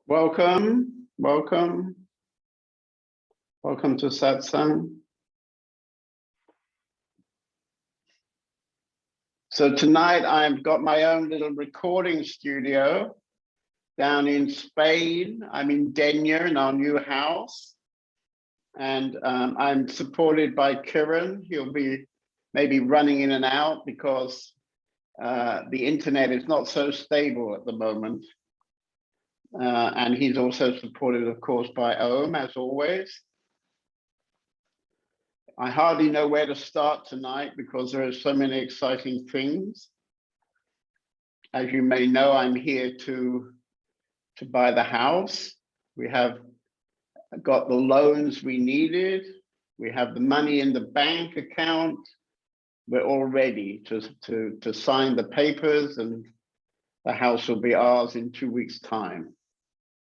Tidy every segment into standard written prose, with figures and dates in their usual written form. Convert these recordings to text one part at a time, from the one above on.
Welcome, welcome, welcome to Satsang. So tonight I've got my own little recording studio down in Spain. I'm in Denia in our new house. And I'm supported by Kiran. He'll be maybe running in and out because the internet is not so stable at the moment. And he's also supported, of course, by Om, as always. I hardly know where to start tonight because there are so many exciting things. As you may know, I'm here to buy the house. We have got the loans we needed. We have the money in the bank account. We're all ready to sign the papers, and the house will be ours in 2 weeks' time,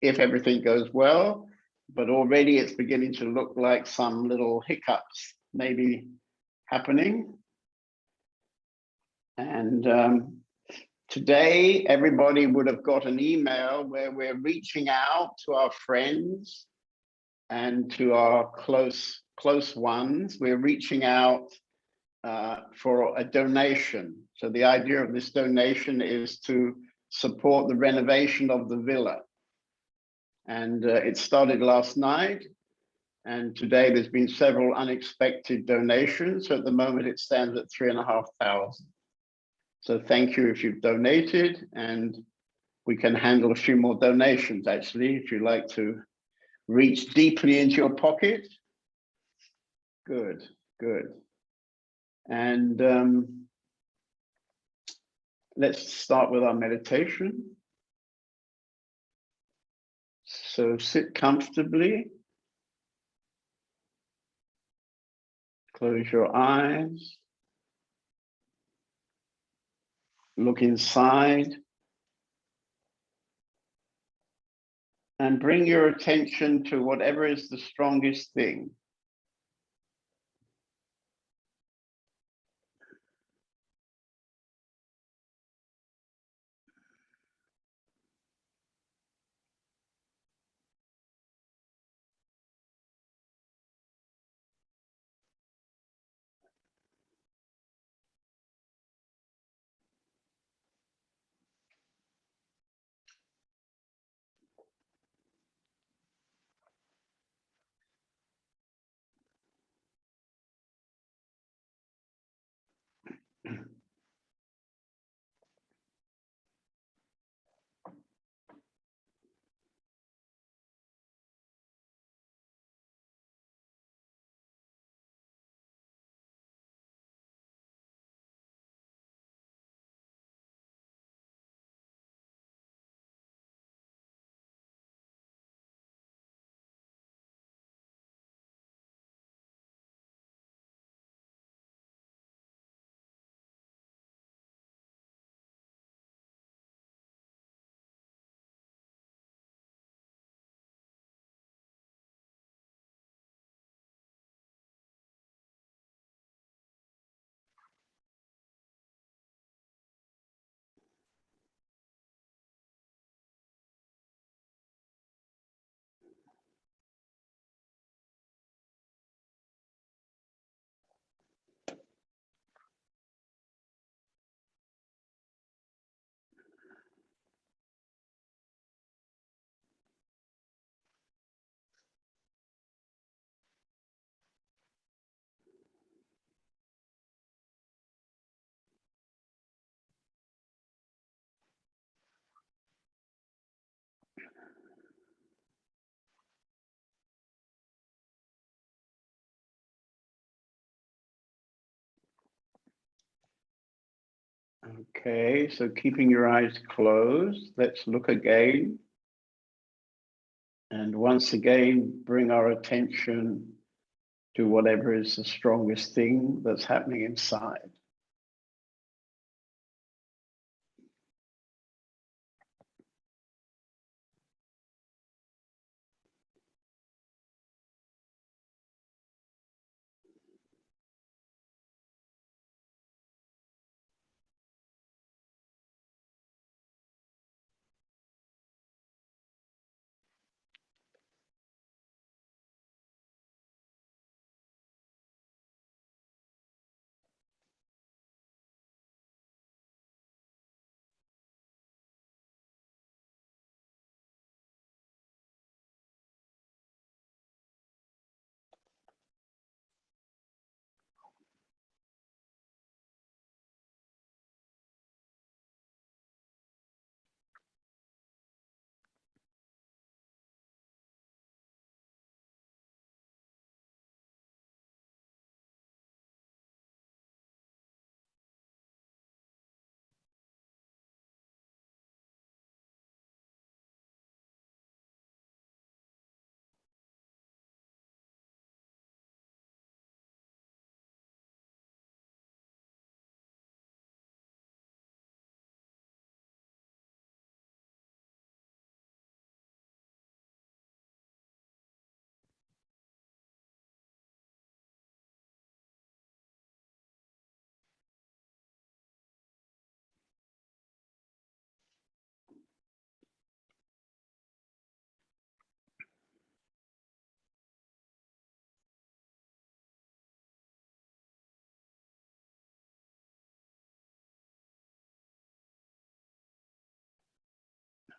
if everything goes well. But already it's beginning to look like some little hiccups maybe happening. And today, everybody would have got an email where we're reaching out to our friends and to our close ones. We're reaching out for a donation. So the idea of this donation is to support the renovation of the villa. And it started last night. And today there's been several unexpected donations. So at the moment it stands at 3,500. So thank you if you've donated, and we can handle a few more donations actually, if you like to reach deeply into your pocket. Good, good. And let's start with our meditation. So sit comfortably. Close your eyes. Look inside. And bring your attention to whatever is the strongest thing. Okay, so keeping your eyes closed, let's look again. And once again, bring our attention to whatever is the strongest thing that's happening inside.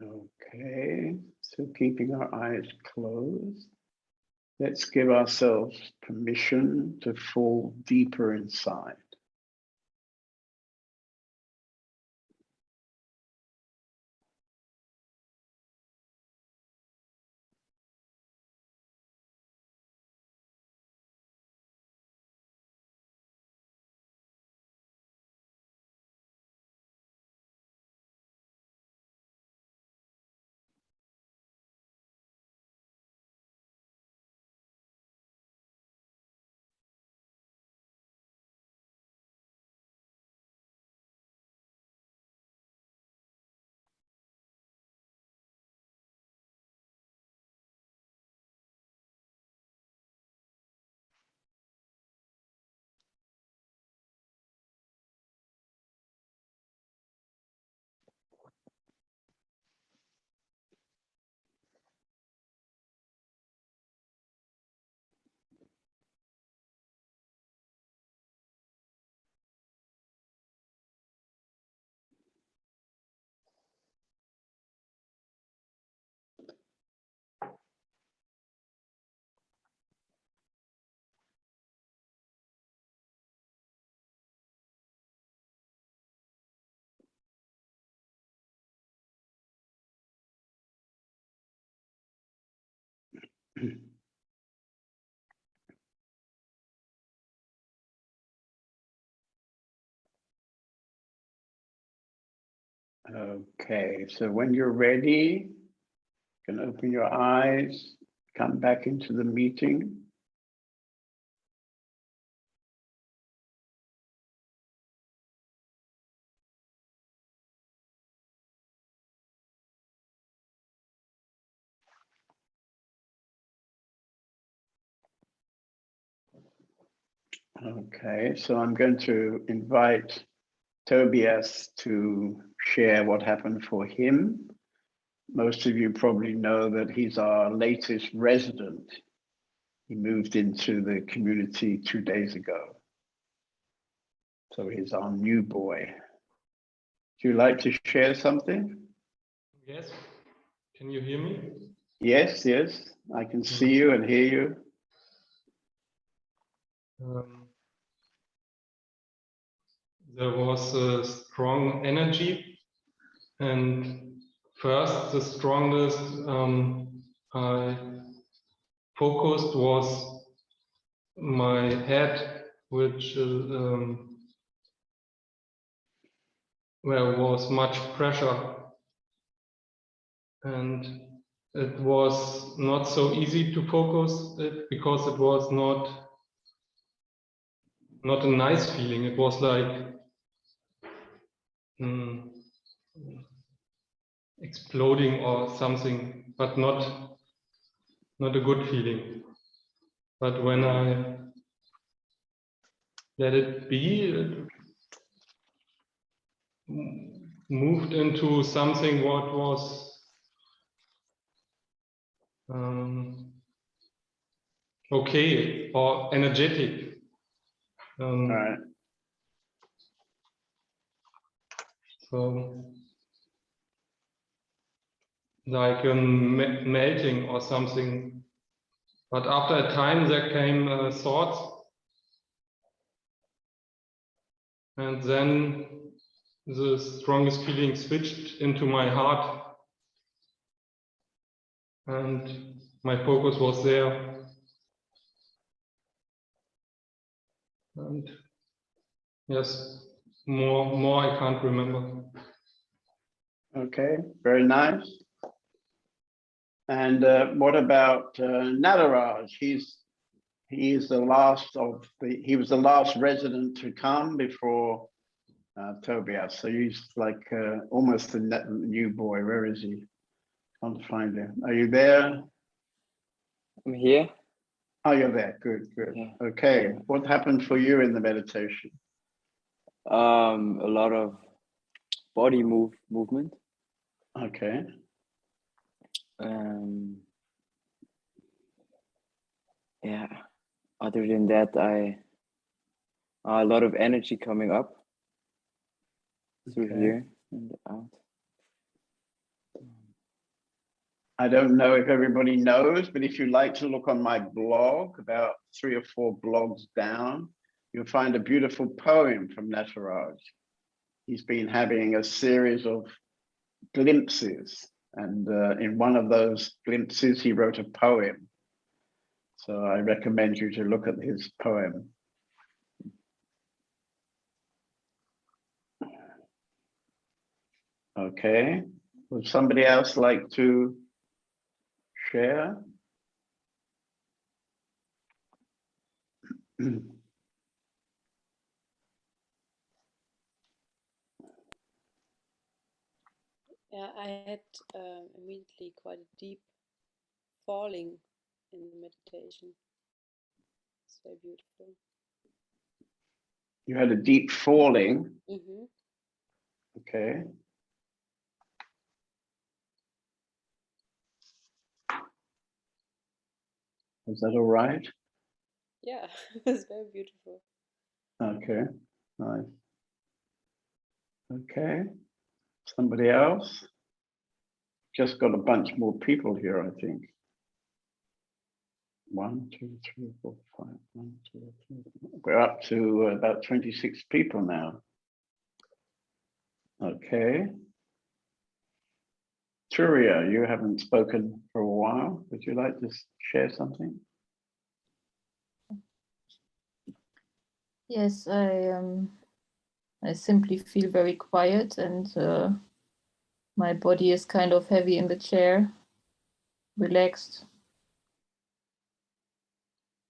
Okay, so keeping our eyes closed, let's give ourselves permission to fall deeper inside. Okay, so when you're ready, you can open your eyes, come back into the meeting. Okay, so I'm going to invite Tobias to share what happened for him. Most of you probably know that he's our latest resident. He moved into the community 2 days ago. So he's our new boy. Would you like to share something? Yes. Can you hear me? Yes, yes. I can see you and hear you. There was a strong energy, and first the strongest I focused was my head, which where was much pressure, and it was not so easy to focus it because it was not a nice feeling. It was like exploding or something, but not a good feeling. But when I let it be, it moved into something what was okay or energetic. All right. So like a melting or something. But after a time there came thoughts, and then the strongest feeling switched into my heart, and my focus was there. And yes, more I can't remember. Okay, very nice. And what about Nadaraj? He was the last resident to come before Tobias. So he's like almost a new boy. Where is he? Can't find him. Are you there? I'm here. Oh, you're there. Good, good. Yeah. Okay. Yeah. What happened for you in the meditation? A lot of body movement. Okay. Yeah. Other than that, a lot of energy coming up through here and out. I don't know if everybody knows, but if you like to look on my blog, about 3 or 4 blogs down, you'll find a beautiful poem from Nataraj. He's been having a series of glimpses, and in one of those glimpses, he wrote a poem. So I recommend you to look at his poem. Okay, would somebody else like to share? Yeah, I had immediately quite a deep falling in the meditation. It's very beautiful. You had a deep falling. Mm-hmm. Okay. Is that all right? Yeah, it's very beautiful. Okay, nice. Okay, somebody else? Just got a bunch more people here, I think. 1, 2, 3, 4, 5. 1, 2, 3, 4. We're up to about 26 people now. Okay. Turia, you haven't spoken for a while. Would you like to share something? Yes, I simply feel very quiet, and my body is kind of heavy in the chair, relaxed.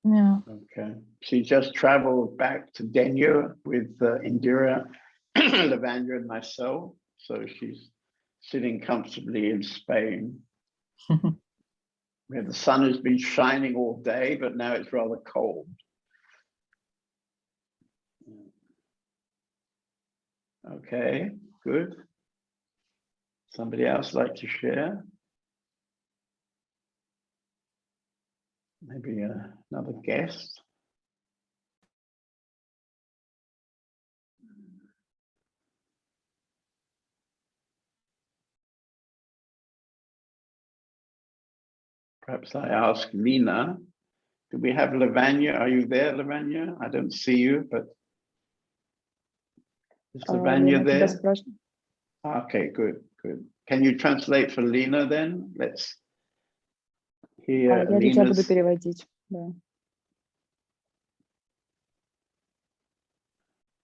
Yeah. Okay. She just traveled back to Denia with Indira, Lavanya, and myself. So she's sitting comfortably in Spain, where the sun has been shining all day, but now it's rather cold. Okay, good. Somebody else like to share? Maybe another guest? Perhaps I ask Lena. Do we have Lavanya? Are you there, Lavanya? I don't see you, but is Lavanya there? Okay, good, good. Can you translate for Lena then? Let's hear Я сейчас буду Lena's. переводить. Да.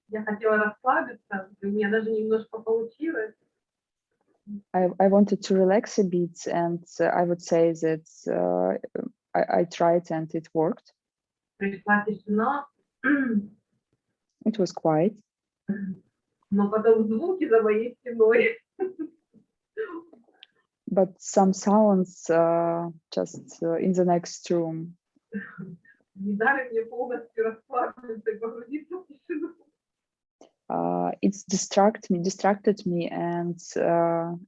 Я хотела расслабиться, у меня даже немножко получилось. I wanted to relax a bit, and I would say that I tried and it worked. Пришла тишина, It was quiet, но потом звуки за моей спиной. but some sounds just in the next room. Не дали мне полностью расслабиться и погрузиться в тишину. It's distracted me, and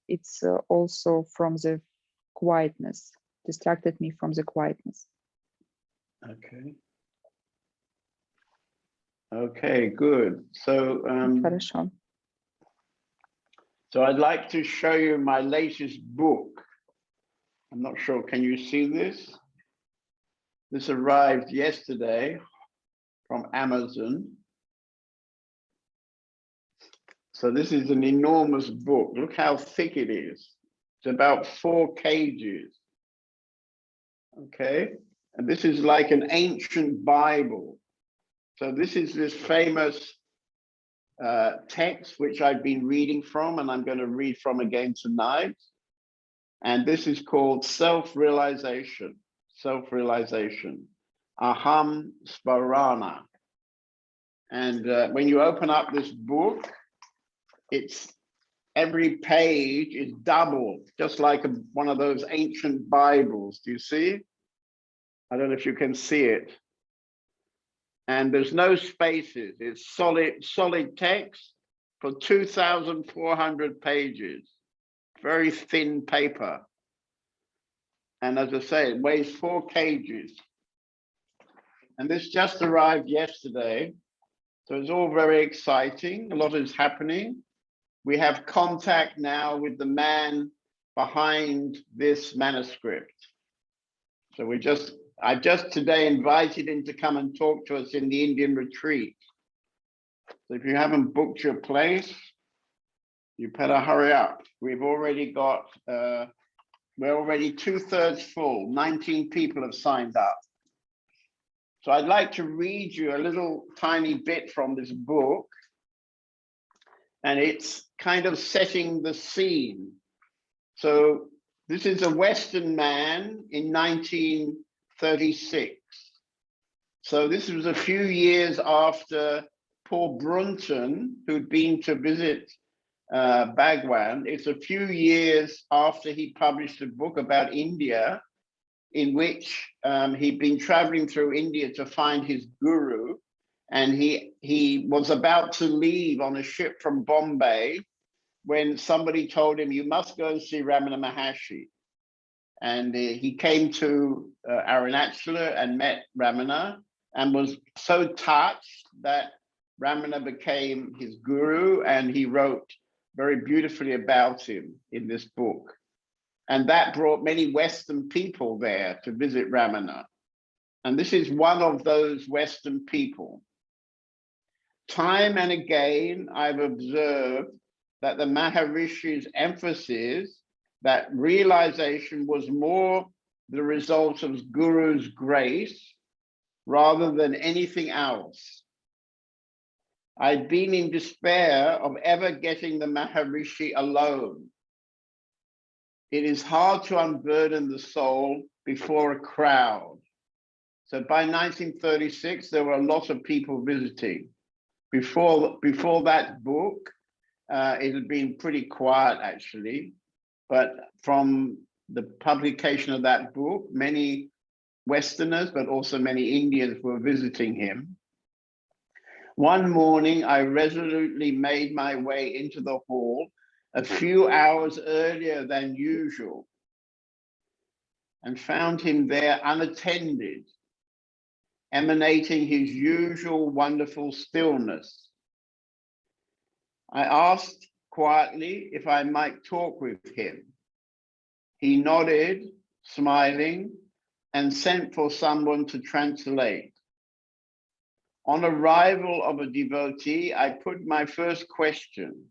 it's also from the quietness. Distracted me from the quietness. Okay. Okay, good. So, Хорошо. so I'd like to show you my latest book. I'm not sure, can you see this? This arrived yesterday from Amazon. So this is an enormous book. Look how thick it is. It's about 4 kgs. Okay, and this is like an ancient Bible. So this is this famous text which I've been reading from, and I'm going to read from again tonight. And this is called self-realization. Self-realization. Aham Sparana. And when you open up this book, it's every page is doubled, just like one of those ancient Bibles. Do you see? I don't know if you can see it. And there's no spaces. It's solid text for 2,400 pages. Very thin paper. And as I say, it weighs 4 kgs. And this just arrived yesterday. So it's all very exciting. A lot is happening. We have contact now with the man behind this manuscript. So I just today invited him to come and talk to us in the Indian retreat. So if you haven't booked your place, you better hurry up. We've already got, we're already 2/3 full, 19 people have signed up. So I'd like to read you a little tiny bit from this book, and it's kind of setting the scene. So this is a Western man in 1936. So this was a few years after Paul Brunton, who'd been to visit Bhagwan. It's a few years after he published a book about India, in which he'd been traveling through India to find his guru, and he was about to leave on a ship from Bombay when somebody told him, you must go and see Ramana Maharshi. And he came to Arunachala and met Ramana and was so touched that Ramana became his guru, and he wrote very beautifully about him in this book. And that brought many Western people there to visit Ramana. And this is one of those Western people. Time and again, I've observed that the Maharishi's emphasis that realization was more the result of Guru's grace rather than anything else. I'd been in despair of ever getting the Maharishi alone. It is hard to unburden the soul before a crowd. So by 1936, there were a lot of people visiting. Before that book, it had been pretty quiet actually, but from the publication of that book, many Westerners, but also many Indians were visiting him. One morning, I resolutely made my way into the hall a few hours earlier than usual and found him there unattended, emanating his usual wonderful stillness. I asked quietly if I might talk with him. He nodded, smiling, and sent for someone to translate. On arrival of a devotee, I put my first question.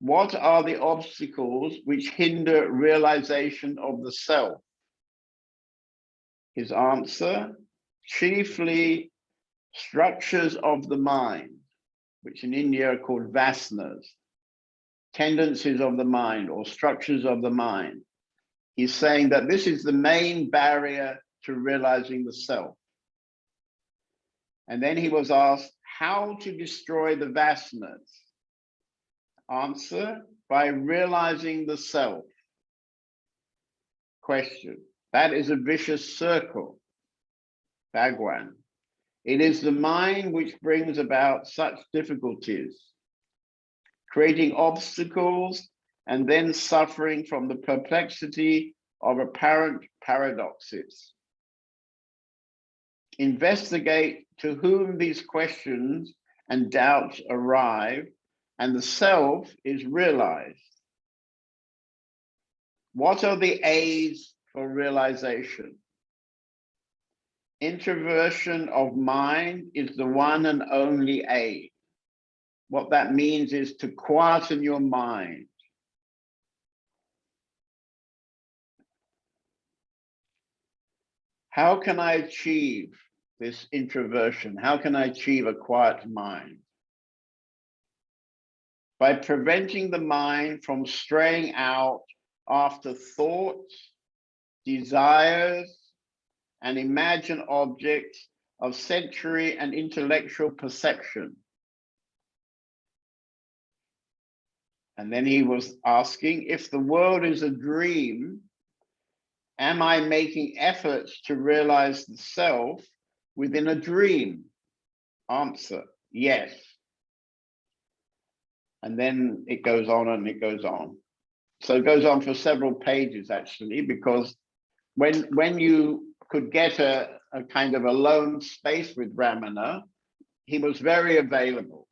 What are the obstacles which hinder realization of the self? His answer, chiefly structures of the mind, which in India are called vasanas, tendencies of the mind or structures of the mind. He's saying that this is the main barrier to realizing the self. And then he was asked how to destroy the vasanas. Answer, by realizing the self. Question, that is a vicious circle. Bhagwan, it is the mind which brings about such difficulties, creating obstacles and then suffering from the perplexity of apparent paradoxes. Investigate to whom these questions and doubts arrive, and the self is realized. What are the aids for realization? Introversion of mind is the one and only aid. What that means is to quieten your mind. How can I achieve this introversion? How can I achieve a quiet mind? By preventing the mind from straying out after thoughts, desires, and imagined objects of sensory and intellectual perception. And then he was asking, if the world is a dream, am I making efforts to realize the self within a dream? Answer, yes. And then it goes on and it goes on. So it goes on for several pages actually, because when you could get a kind of alone space with Ramana, he was very available.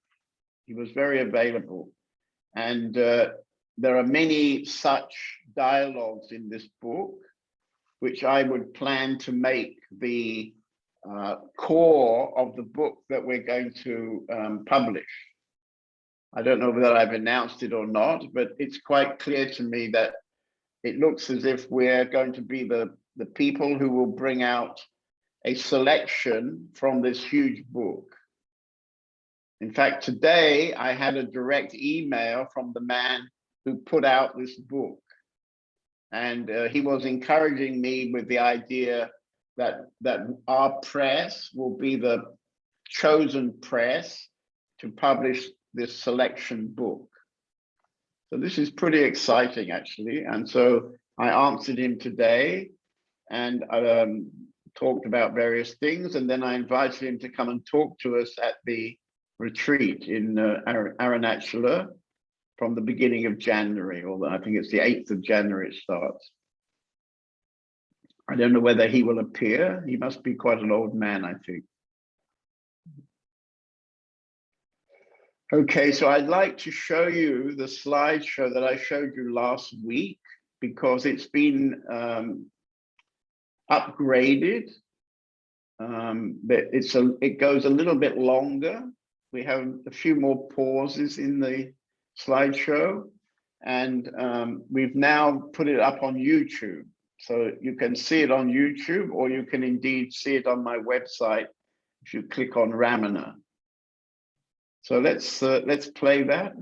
He was very available. And there are many such dialogues in this book, which I would plan to make the core of the book that we're going to publish. I don't know whether I've announced it or not, but it's quite clear to me that it looks as if we're going to be the people who will bring out a selection from this huge book. In fact, today I had a direct email from the man who put out this book. And he was encouraging me with the idea that our press will be the chosen press to publish this selection book. So this is pretty exciting, actually. And so I answered him today and talked about various things. And then I invited him to come and talk to us at the retreat in Arunachala from the beginning of January, or I think it's the 8th of January it starts. I don't know whether he will appear. He must be quite an old man, I think. Okay, so I'd like to show you the slideshow that I showed you last week, because it's been upgraded. But it goes a little bit longer. We have a few more pauses in the slideshow, and we've now put it up on YouTube. So you can see it on YouTube, or you can indeed see it on my website if you click on Ramana. So let's play that.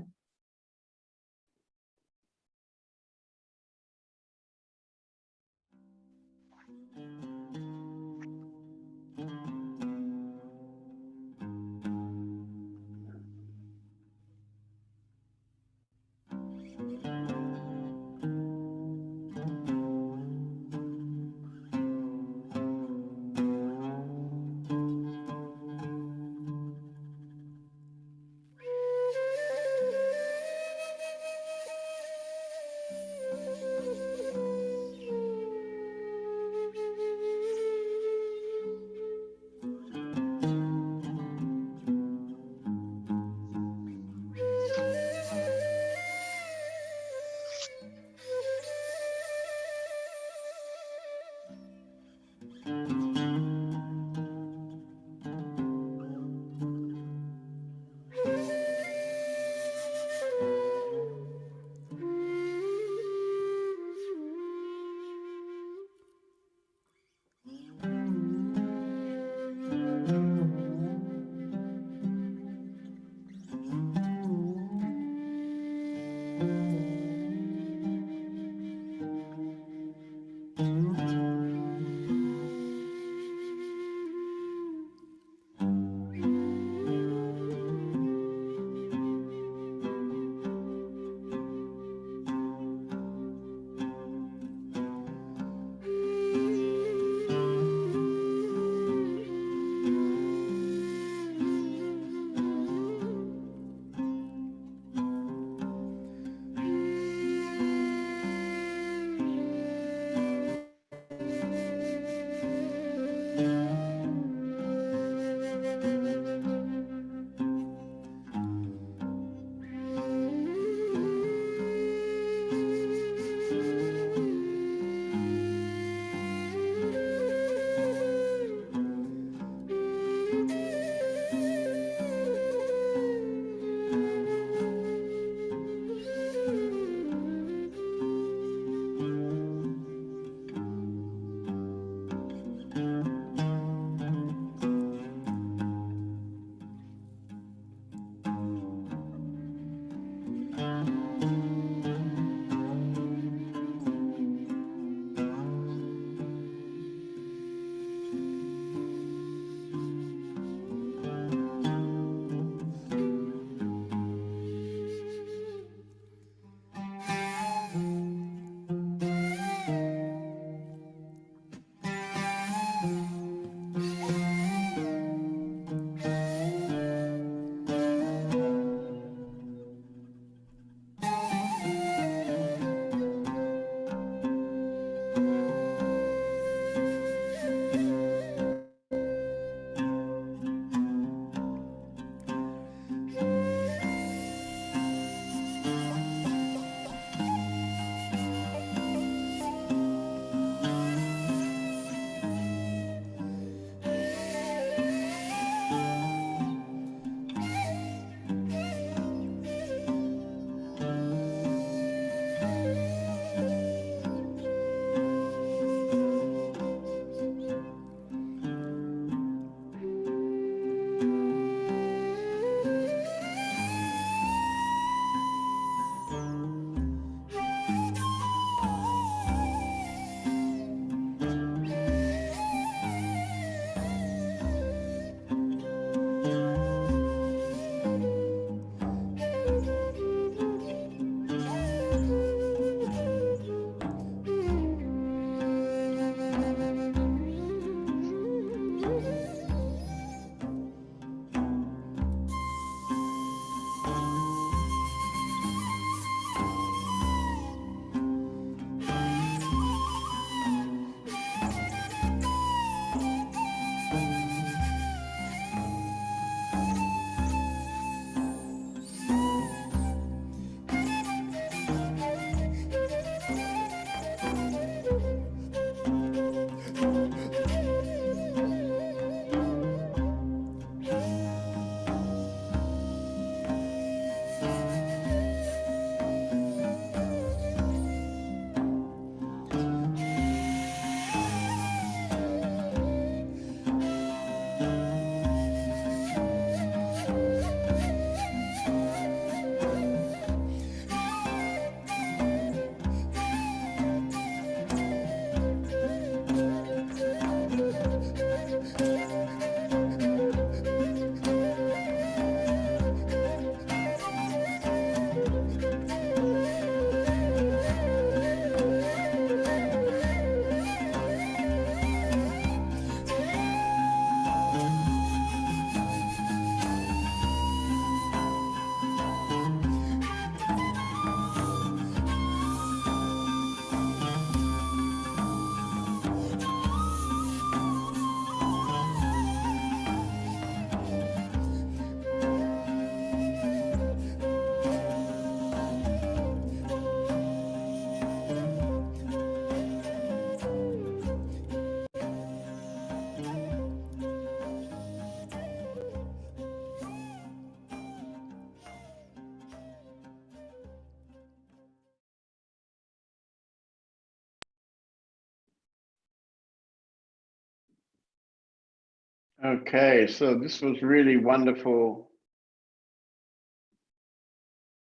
Okay, so this was really wonderful.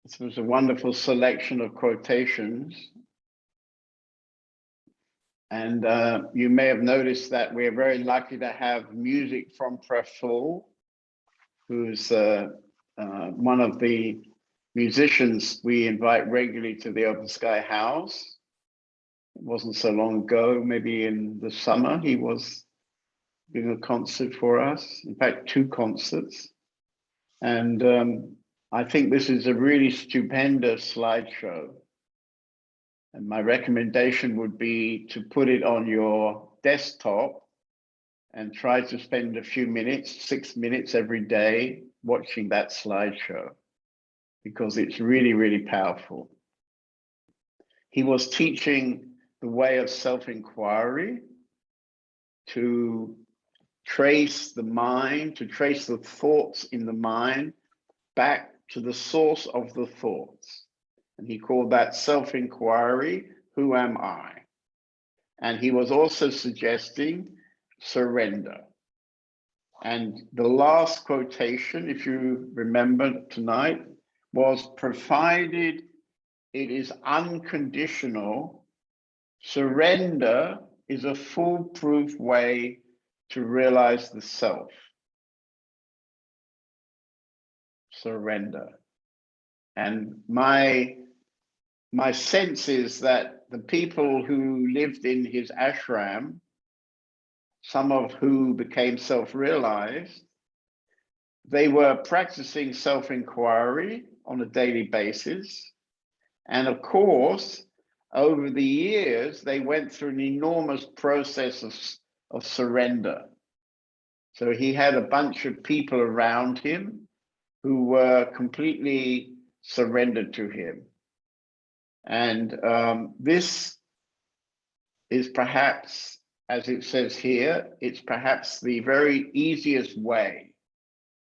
This was a wonderful selection of quotations. And you may have noticed that we're very lucky to have music from Praful, who's one of the musicians we invite regularly to the Open Sky House. It wasn't so long ago, maybe in the summer, he was giving a concert for us. In fact, 2 concerts. And I think this is a really stupendous slideshow. And my recommendation would be to put it on your desktop and try to spend a few minutes, 6 minutes every day, watching that slideshow, because it's really, really powerful. He was teaching the way of self-inquiry, to trace the mind, to trace the thoughts in the mind back to the source of the thoughts. And he called that self-inquiry, who am I? And he was also suggesting surrender. And the last quotation, if you remember tonight, was provided it is unconditional, surrender is a foolproof way to realize the self. Surrender. And my sense is that the people who lived in his ashram, some of who became self-realized, they were practicing self-inquiry on a daily basis. And of course, over the years, they went through an enormous process of surrender. So he had a bunch of people around him who were completely surrendered to him. And this is perhaps, as it says here, it's perhaps the very easiest way.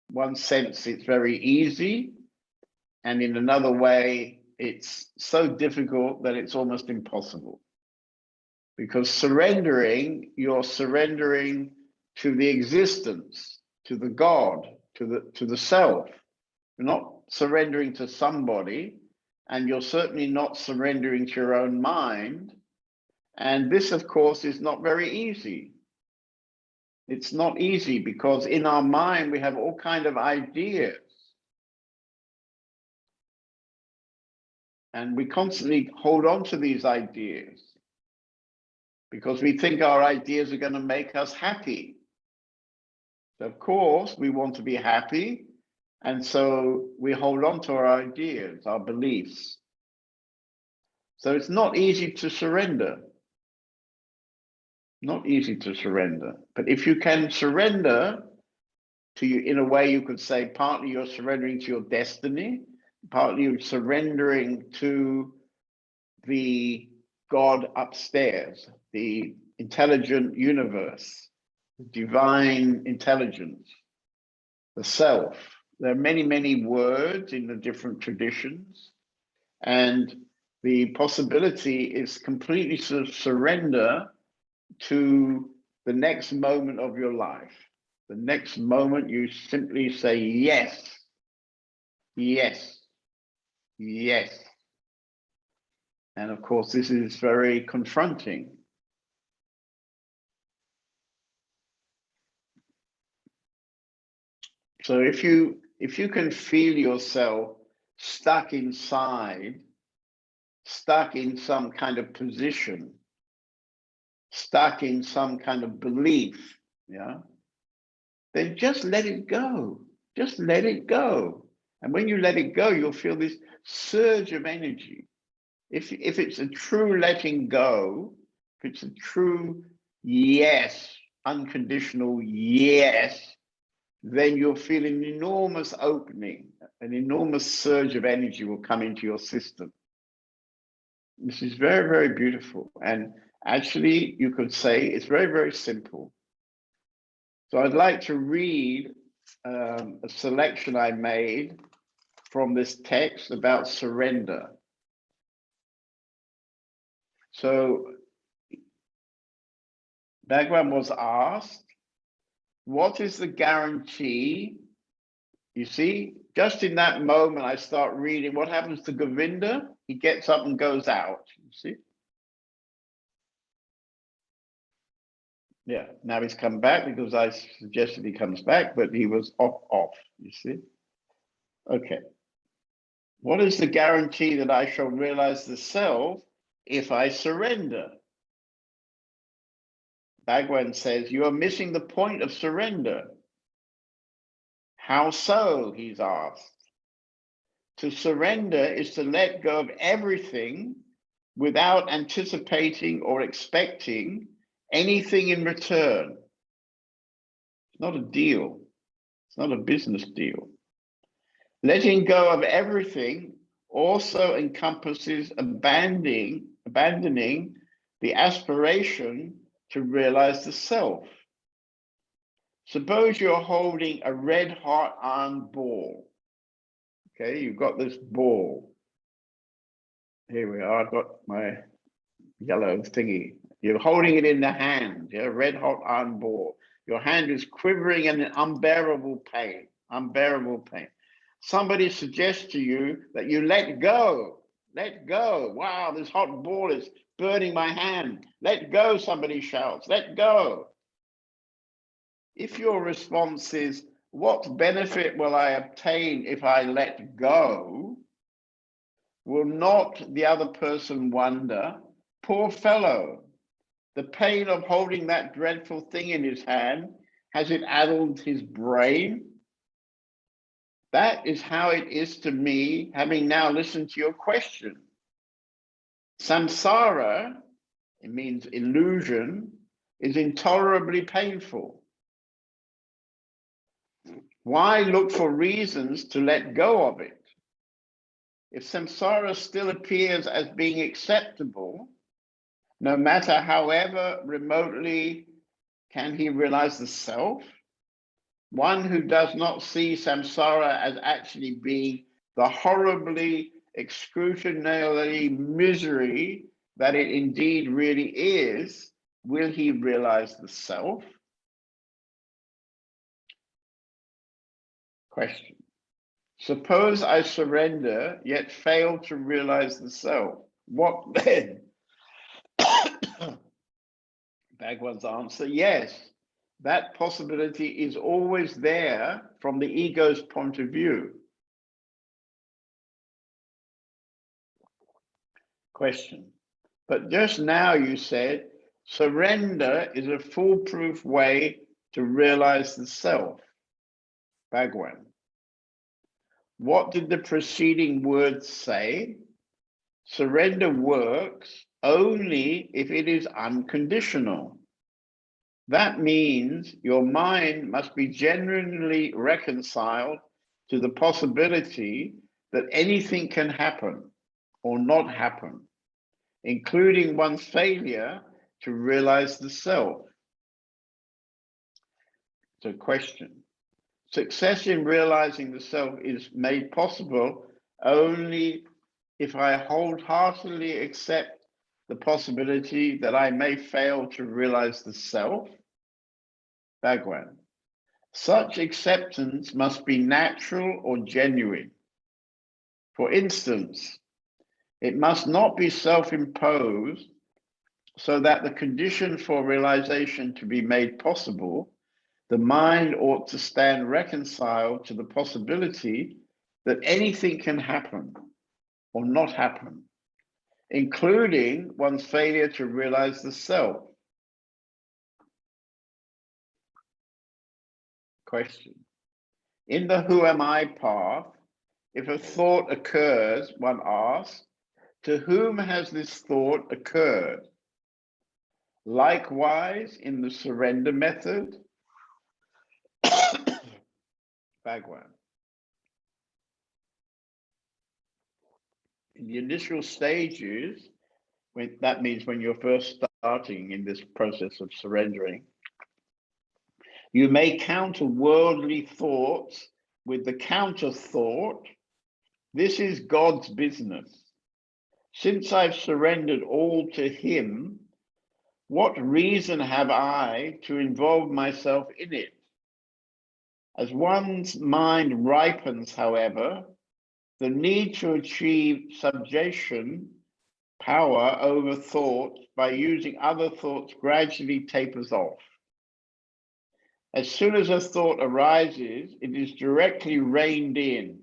One sense it's very easy, and in another way, it's so difficult that it's almost impossible. Because surrendering, you're surrendering to the existence, to the God, to the self. You're not surrendering to somebody, and you're certainly not surrendering to your own mind. And this, of course, is not very easy. It's not easy because in our mind, we have all kinds of ideas. And we constantly hold on to these ideas because we think our ideas are going to make us happy. So of course, we want to be happy. And so we hold on to our ideas, our beliefs. So it's not easy to surrender. Not easy to surrender. But if you can surrender to you, in a way you could say, partly you're surrendering to your destiny, partly you're surrendering to the God upstairs, the intelligent universe, the divine intelligence, the self. There are many, many words in the different traditions, and the possibility is completely surrender to the next moment of your life. The next moment you simply say, yes, yes, yes. And of course, this is very confronting. So if you can feel yourself stuck inside, stuck in some kind of position, stuck in some kind of belief, yeah, then just let it go. Just let it go. And when you let it go, you'll feel this surge of energy. If it's a true letting go, if it's a true yes, unconditional yes, then you'll feel an enormous opening, an enormous surge of energy will come into your system. This is very, very beautiful. And actually, you could say it's very, very simple. So I'd like to read a selection I made from this text about surrender. So Bhagwan was asked, what is the guarantee? You see, just in that moment, I start reading. What happens to Govinda? He gets up and goes out. You see? Yeah, now he's come back because I suggested he comes back, but he was off, you see? Okay. What is the guarantee that I shall realize the self if I surrender? Bhagwan says, you are missing the point of surrender. How so? He's asked. To surrender is to let go of everything without anticipating or expecting anything in return. It's not a deal. It's not a business deal. Letting go of everything also encompasses abandoning the aspiration to realize the self. Suppose you're holding a red hot iron ball. Okay, you've got this ball. Here we are, I've got my yellow thingy. You're holding it in the hand, yeah, red hot iron ball. Your hand is quivering in an unbearable pain, unbearable pain. Somebody suggests to you that you let go. Let go. Wow, this hot ball is burning my hand. Let go, somebody shouts. Let go. If your response is, what benefit will I obtain if I let go? Will not the other person wonder, poor fellow, the pain of holding that dreadful thing in his hand, has it addled his brain? That is how it is to me, having now listened to your question. Samsara, it means illusion, is intolerably painful. Why look for reasons to let go of it? If samsara still appears as being acceptable, no matter however remotely can he realize the self, one who does not see samsara as actually being the horribly, excruciatingly misery that it indeed really is, will he realize the self? Question. Suppose I surrender, yet fail to realize the self. What then? Bhagwan's answer, yes. That possibility is always there from the ego's point of view. Question. But just now you said, surrender is a foolproof way to realize the self. Bhagwan. What did the preceding words say? Surrender works only if it is unconditional. That means your mind must be genuinely reconciled to the possibility that anything can happen or not happen, including one's failure to realize the self. So, question. Success in realizing the self is made possible only if I wholeheartedly accept the possibility that I may fail to realize the self. Bhagwan. Such acceptance must be natural or genuine. For instance, it must not be self-imposed so that the condition for realization to be made possible, the mind ought to stand reconciled to the possibility that anything can happen or not happen, including one's failure to realize the self. Question. In the who am I path, if a thought occurs, one asks, to whom has this thought occurred? Likewise, in the surrender method, Bhagwan. In the initial stages, that means when you're first starting in this process of surrendering, you may counter worldly thoughts with the counter thought, this is God's business. Since I've surrendered all to him, what reason have I to involve myself in it? As one's mind ripens, however, the need to achieve subjection, power over thought by using other thoughts gradually tapers off. As soon as a thought arises, it is directly reined in,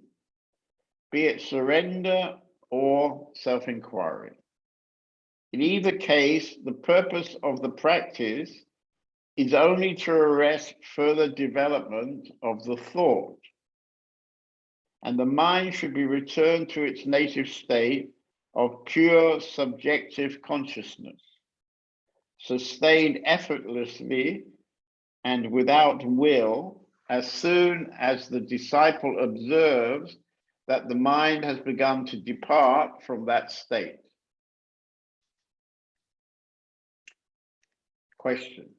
be it surrender or self-inquiry. In either case, the purpose of the practice is only to arrest further development of the thought, and the mind should be returned to its native state of pure subjective consciousness, sustained effortlessly and without will, as soon as the disciple observes that the mind has begun to depart from that state. Question: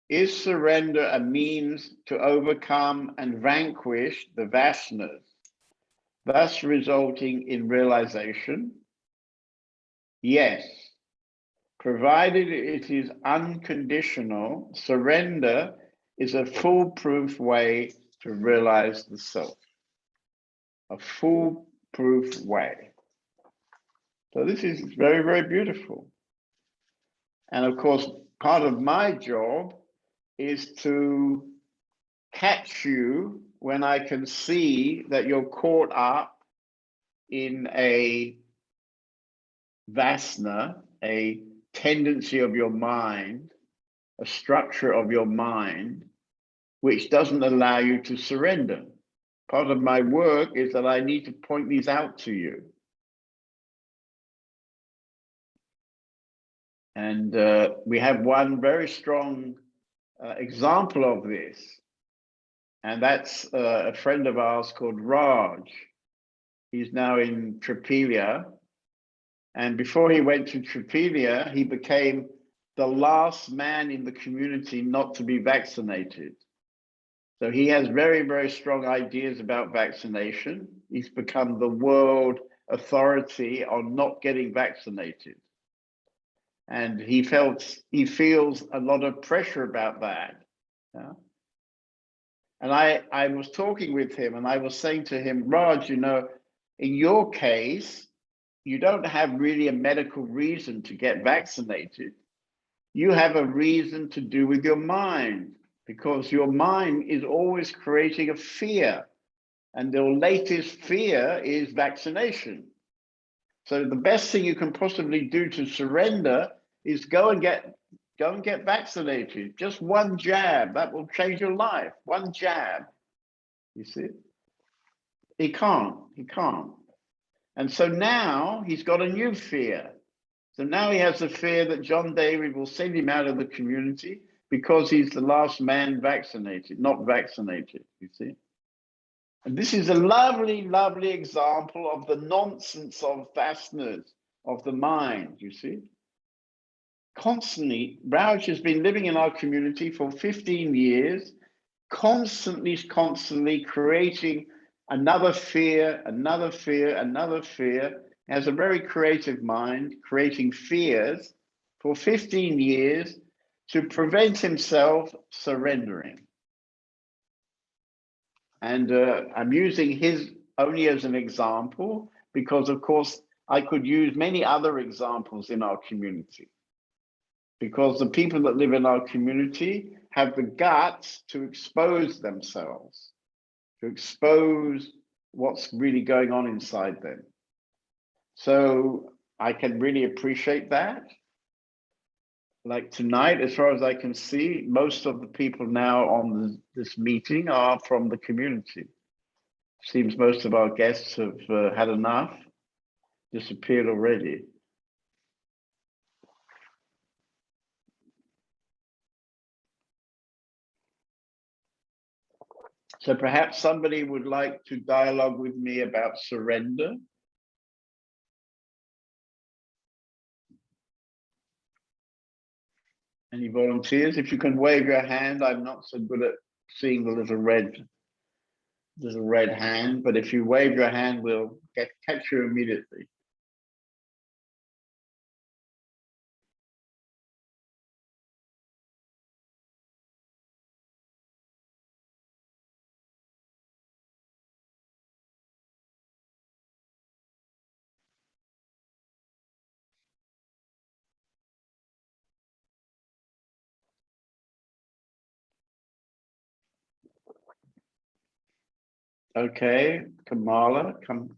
is surrender a means to overcome and vanquish the vasanas, thus resulting in realization? Yes, provided it is unconditional. Surrender is a foolproof way to realize the self. A foolproof way. So this is very, very beautiful. And of course, part of my job is to catch you when I can see that you're caught up in a vasana, a tendency of your mind, a structure of your mind, which doesn't allow you to surrender. Part of my work is that I need to point these out to you. And we have one very strong example of this. And that's a friend of ours called Raj. He's now in Tripelia. And before he went to Tripelia, he became the last man in the community not to be vaccinated. So he has very, very strong ideas about vaccination. He's become the world authority on not getting vaccinated. And he feels a lot of pressure about that. Yeah? And I was talking with him and I was saying to him, Raj, you know, in your case, you don't have really a medical reason to get vaccinated. You have a reason to do with your mind, because your mind is always creating a fear. And the latest fear is vaccination. So the best thing you can possibly do to surrender is go and get vaccinated. Just one jab, that will change your life. One jab, you see? He can't. And so now he's got a new fear. So now he has the fear that John David will send him out of the community because he's the last man vaccinated, not vaccinated, you see? And this is a lovely, lovely example of the nonsense of vasanas, of the mind, you see? Constantly, Raj has been living in our community for 15 years, constantly creating another fear, another fear, another fear. He has a very creative mind, creating fears for 15 years to prevent himself surrendering. And I'm using his only as an example because, of course, I could use many other examples in our community. Because the people that live in our community have the guts to expose themselves, to expose what's really going on inside them. So I can really appreciate that. Like tonight, as far as I can see, most of the people now on this meeting are from the community. Seems most of our guests have had enough, disappeared already. So perhaps somebody would like to dialogue with me about surrender. Any volunteers? If you can wave your hand, I'm not so good at seeing the little red hand, but if you wave your hand, we'll catch you immediately. Okay, Kamala, come.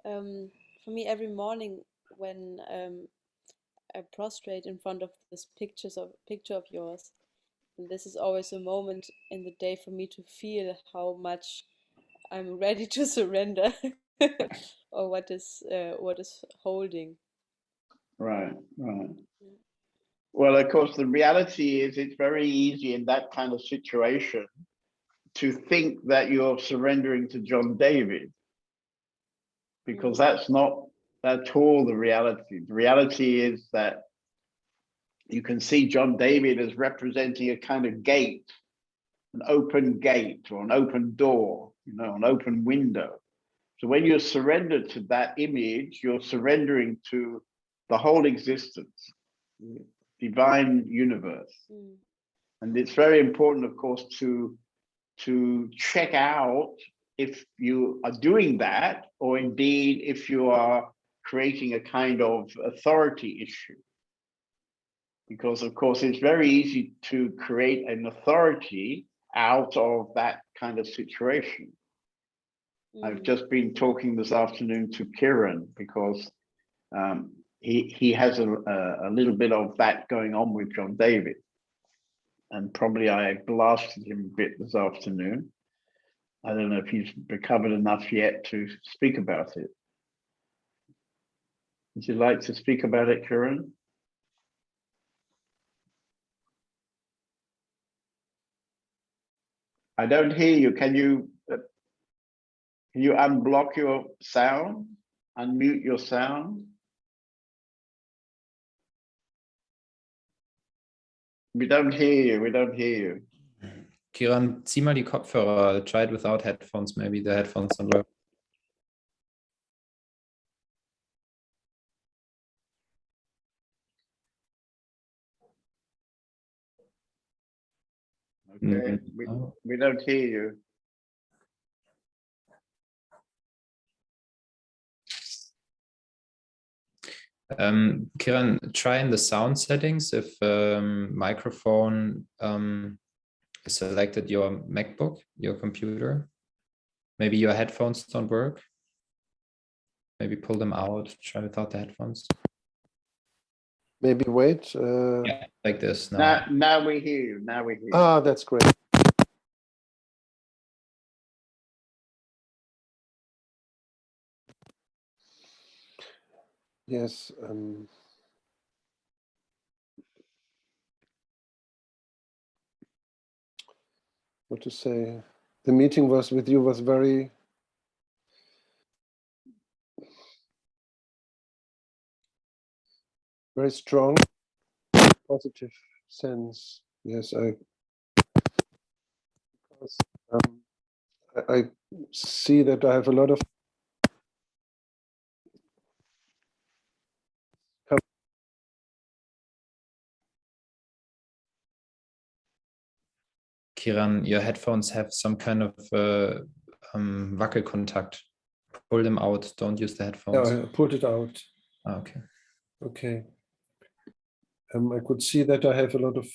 For me, every morning when I prostrate in front of this picture of yours, and this is always a moment in the day for me to feel how much I'm ready to surrender, or what is holding. Right. Well, of course, the reality is it's very easy in that kind of situation to think that you're surrendering to John David, because that's not at all the reality. The reality is that you can see John David as representing a kind of gate, an open gate or an open door, an open window. So when you're surrendered to that image, you're surrendering to the whole existence, divine universe. And it's very important, of course, to check out if you are doing that, or indeed if you are creating a kind of authority issue. Because, of course, it's very easy to create an authority out of that kind of situation. I've just been talking this afternoon to Kiran, because he has a little bit of that going on with John David. And probably I blasted him a bit this afternoon. I don't know if he's recovered enough yet to speak about it. Would you like to speak about it, Kiran? I don't hear you. Can you unblock your sound? Unmute your sound? We don't hear you. We don't hear you. Kiran, zieh mal die Kopfhörer. Try it without headphones. Maybe the headphones don't work. Okay, we don't hear you. Kiran, try in the sound settings if microphone is selected your MacBook, your computer. Maybe your headphones don't work. Maybe pull them out, try without the headphones. Maybe wait. Yeah, like this now. Now we hear you. Now we hear you. Ah, that's great. Yes. What to say? The meeting with you was very strong, positive sense. Yes, I see that I have a lot of Kiran, your headphones have some kind of Wackelkontakt. Pull them out. Don't use the headphones. I pulled it out. Ah, okay. Okay. I could see that I have a lot of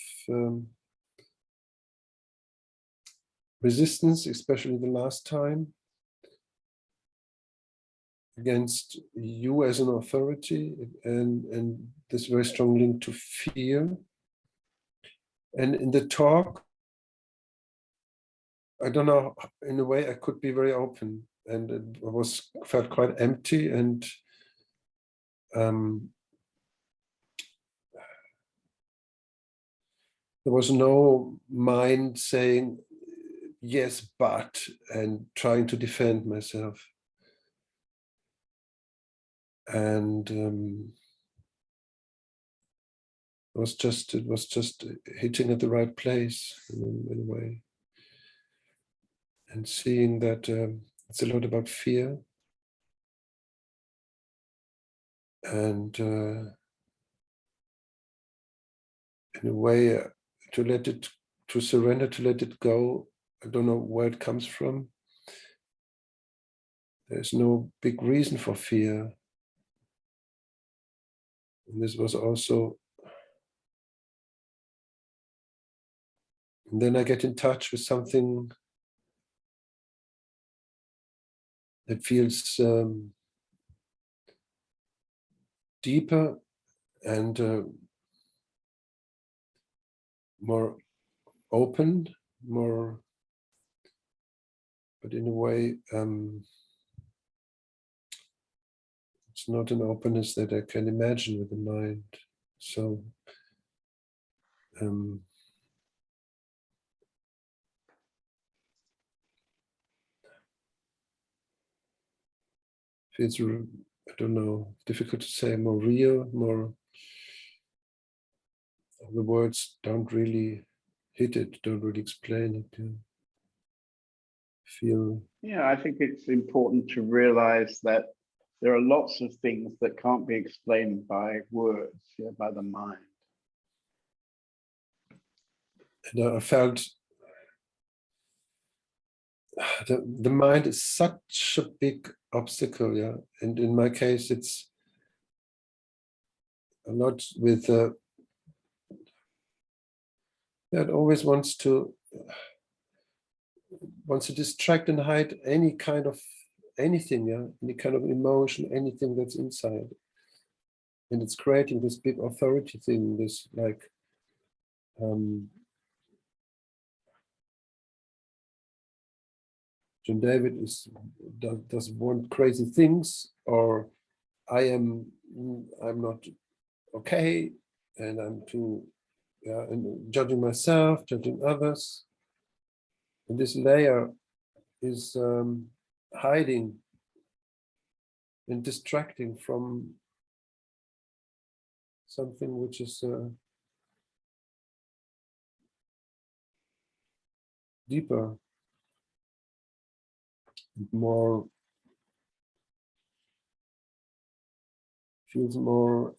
resistance, especially the last time, against you as an authority, and this very strong link to fear. And in the talk, I don't know, in a way I could be very open, and it felt quite empty, and there was no mind saying yes, but, and trying to defend myself. And it was just hitting at the right place in a way, and seeing that it's a lot about fear, and in a way to surrender, to let it go. I don't know where it comes from. There's no big reason for fear. And this was also And then I get in touch with something that feels deeper and more open, more, but in a way, it's not an openness that I can imagine with the mind. So feels, I don't know, difficult to say, more real, more, the words don't really hit it, don't really explain it. Yeah. Feel. Yeah, I think it's important to realize that there are lots of things that can't be explained by words, yeah, by the mind. And I felt the mind is such a big obstacle, yeah. And in my case, it's a lot with, it always wants to distract and hide any kind of anything, yeah, any kind of emotion, anything that's inside. And it's creating this big authority thing, this like, John David does want crazy things, or I'm not okay, and I'm too, yeah, and judging myself, judging others. And this layer is hiding and distracting from something which is deeper, more, feels more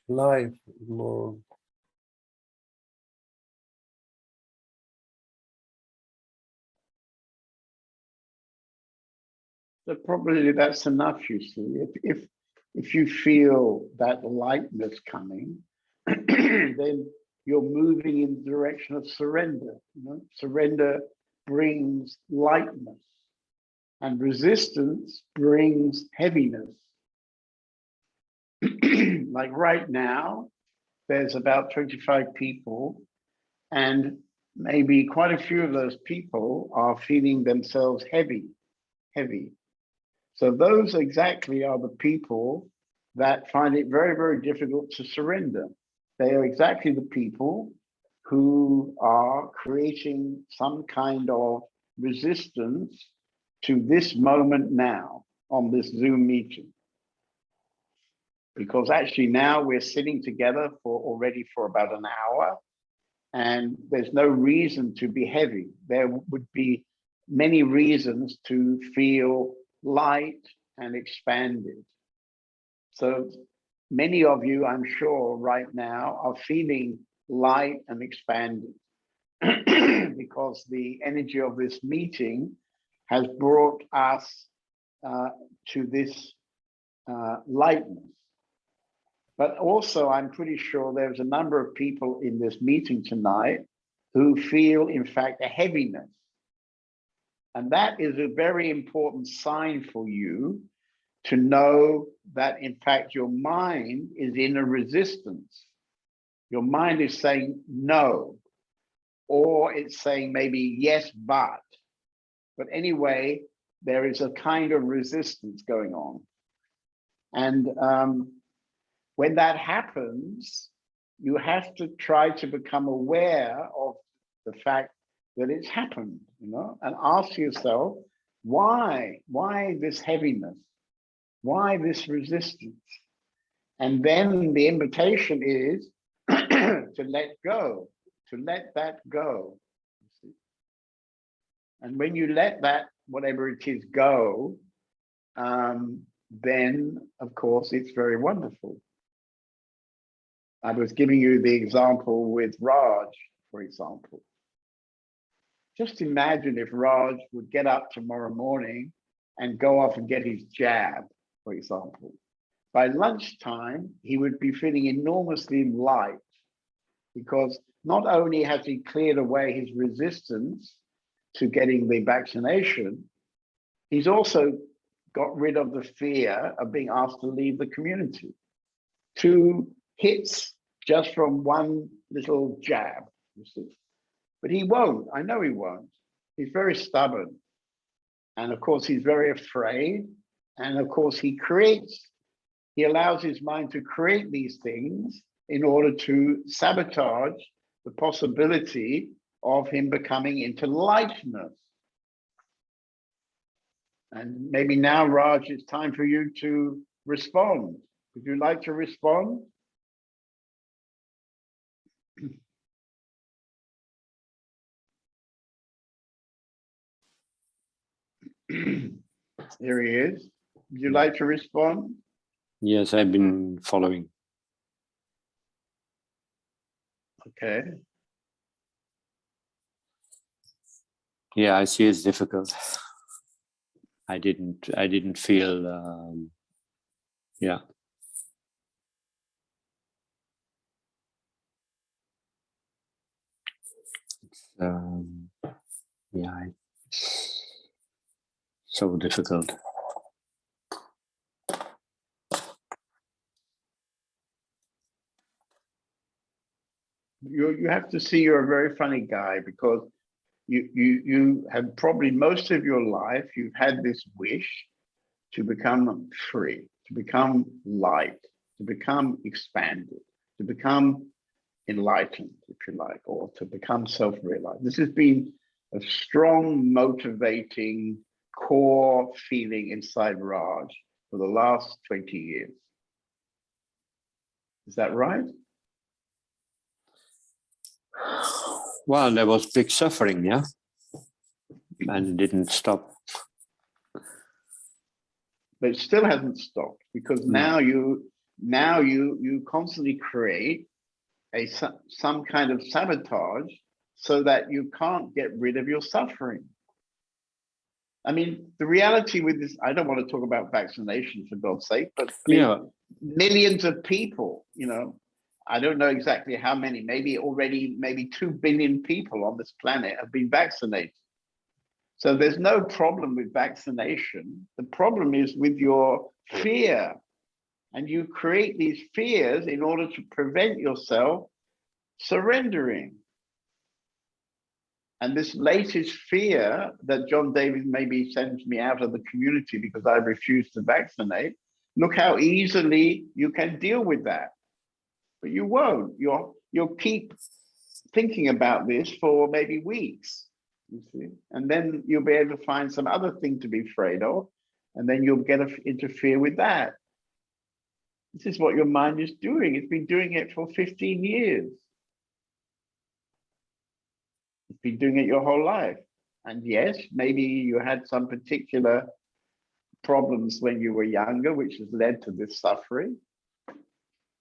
alive, more. So probably that's enough, you see. If you feel that lightness coming, then you're moving in the direction of surrender. You know? Surrender brings lightness, and resistance brings heaviness. Like right now, there's about 25 people, and maybe quite a few of those people are feeling themselves heavy. So those exactly are the people that find it very, very difficult to surrender. They are exactly the people who are creating some kind of resistance to this moment now on this Zoom meeting. Because actually now we're sitting together already for about an hour, and there's no reason to be heavy. There would be many reasons to feel light and expanded. So many of you, I'm sure, right now are feeling light and expanded because the energy of this meeting has brought us to this lightness. But also, I'm pretty sure there's a number of people in this meeting tonight who feel, in fact, a heaviness. And that is a very important sign for you to know that, in fact, your mind is in a resistance. Your mind is saying no, or it's saying maybe yes, but. But anyway, there is a kind of resistance going on. And when that happens, you have to try to become aware of the fact that it's happened, you know, and ask yourself, why this heaviness? Why this resistance? And then the invitation is to let go, to let that go. And when you let that, whatever it is, go, then, of course, it's very wonderful. I was giving you the example with Raj, for example. Just imagine if Raj would get up tomorrow morning and go off and get his jab, for example. By lunchtime, he would be feeling enormously light because not only has he cleared away his resistance to getting the vaccination, he's also got rid of the fear of being asked to leave the community. 2 hits just from one little jab, you see. But he won't, I know he won't. He's very stubborn. And of course, he's very afraid. And of course, he allows his mind to create these things in order to sabotage the possibility of him becoming into lightness. And maybe now, Raj, it's time for you to respond. Would you like to respond? Here he is. Would you like to respond? Yes, I've been following. Okay. Yeah, I see it's difficult. I didn't feel, yeah. Yeah, it's so difficult. You have to see you're a very funny guy, because you have probably most of your life, you've had this wish to become free, to become light, to become expanded, to become enlightened, if you like, or to become self-realized. This has been a strong, motivating, core feeling inside Raj for the last 20 years. Is that right? Well, there was big suffering, yeah, and it didn't stop. But it still hasn't stopped, because now you constantly create some kind of sabotage so that you can't get rid of your suffering. I mean, the reality with this, I don't want to talk about vaccination for God's sake, but I mean, Yeah, millions of people, you know, I don't know exactly how many, maybe 2 billion people on this planet have been vaccinated. So there's no problem with vaccination. The problem is with your fear. And you create these fears in order to prevent yourself surrendering. And this latest fear that John David maybe sends me out of the community because I refuse to vaccinate, look how easily you can deal with that. But you won't. You'll keep thinking about this for maybe weeks, you see, and then you'll be able to find some other thing to be afraid of, and then you'll interfere with that. This is what your mind is doing. It's been doing it for 15 years. It's been doing it your whole life. And yes, maybe you had some particular problems when you were younger, which has led to this suffering,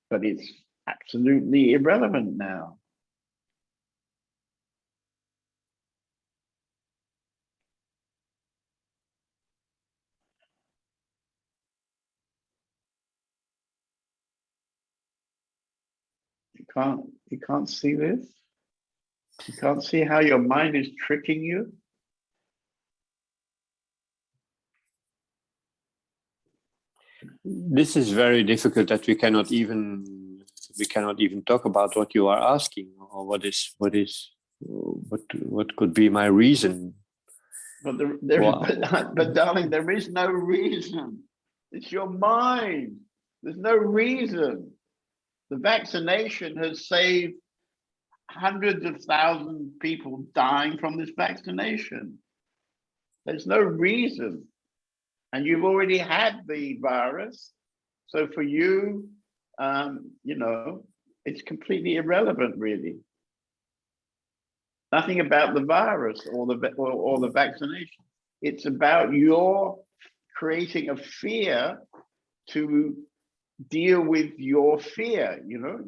but it's absolutely irrelevant now. You can't see this? You can't see how your mind is tricking you? this is very difficult that we cannot even talk about what you are asking, or what could be my reason. But Wow. but darling, there is no reason. It's your mind. There's no reason. The vaccination has saved hundreds of thousands of people dying from this vaccination. There's no reason. And you've already had the virus. So for you, you know, it's completely irrelevant, really. Nothing about the virus or the vaccination. It's about your creating a fear to deal with your fear. You know,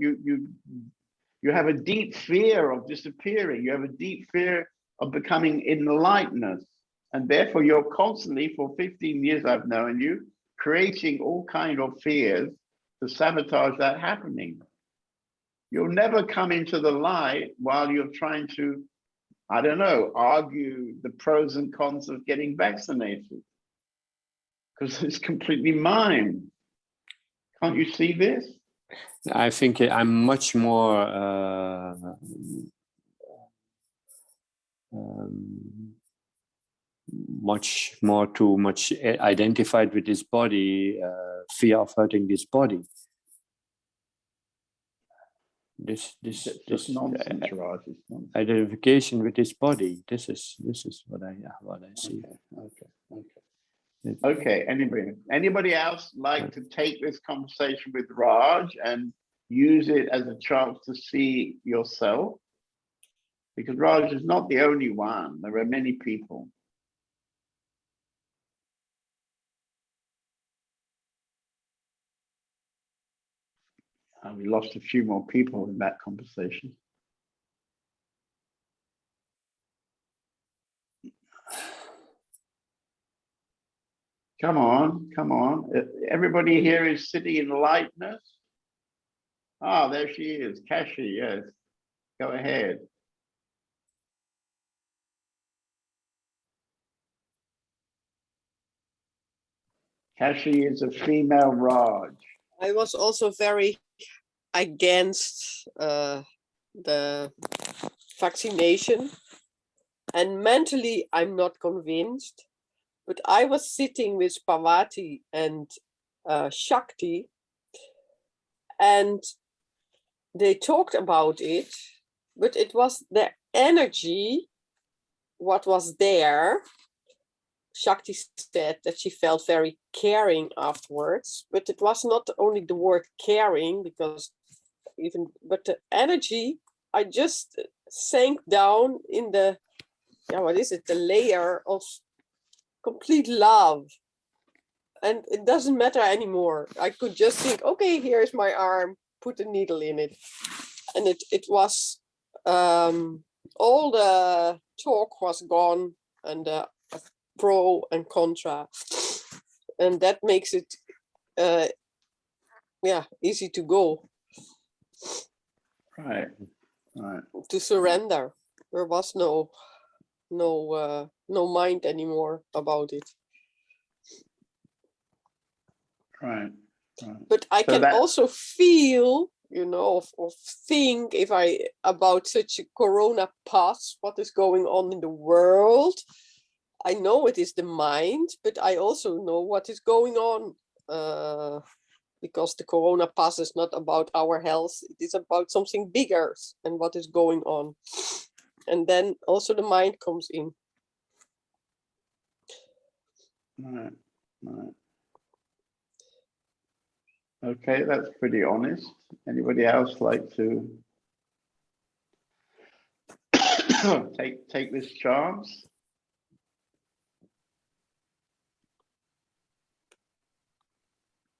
you have a deep fear of disappearing. You have a deep fear of becoming enlightened. And therefore you're constantly, for 15 years I've known you, creating all kinds of fears to sabotage that happening. you'll never come into the light while you're trying to, I don't know, argue the pros and cons of getting vaccinated. Because it's completely mine. Can't you see this? I think I'm much more too much identified with this body, fear of hurting this body. This nonsense, Raj. It's nonsense. Identification with this body. This is what I see. Okay. Anybody else like to take this conversation with Raj and use it as a chance to see yourself? Because Raj is not the only one. There are many people. We lost a few more people in that conversation. Come on. Everybody here is sitting in lightness. Ah, there she is, Kashi, yes. Go ahead. Kashi is a female Raj. I was also very against the vaccination, and mentally I'm not convinced, but I was sitting with Parvati and Shakti, and they talked about it, but it was the energy what was there. Shakti said that she felt very caring afterwards, but it was not only the word caring, but the energy, I just sank down in the, the layer of complete love. And it doesn't matter anymore. I could just think, okay, here's my arm, put a needle in it. And it was, all the talk was gone, and pro and contra, and that makes it easy to go, right to surrender. There was no mind anymore about it, right. But I can also feel, or think about such a corona pass, what is going on in the world. I know it is the mind, but I also know what is going on, because the corona pass is not about our health. It is about something bigger and what is going on. And then also the mind comes in. Right. Okay, that's pretty honest. Anybody else like to take this chance?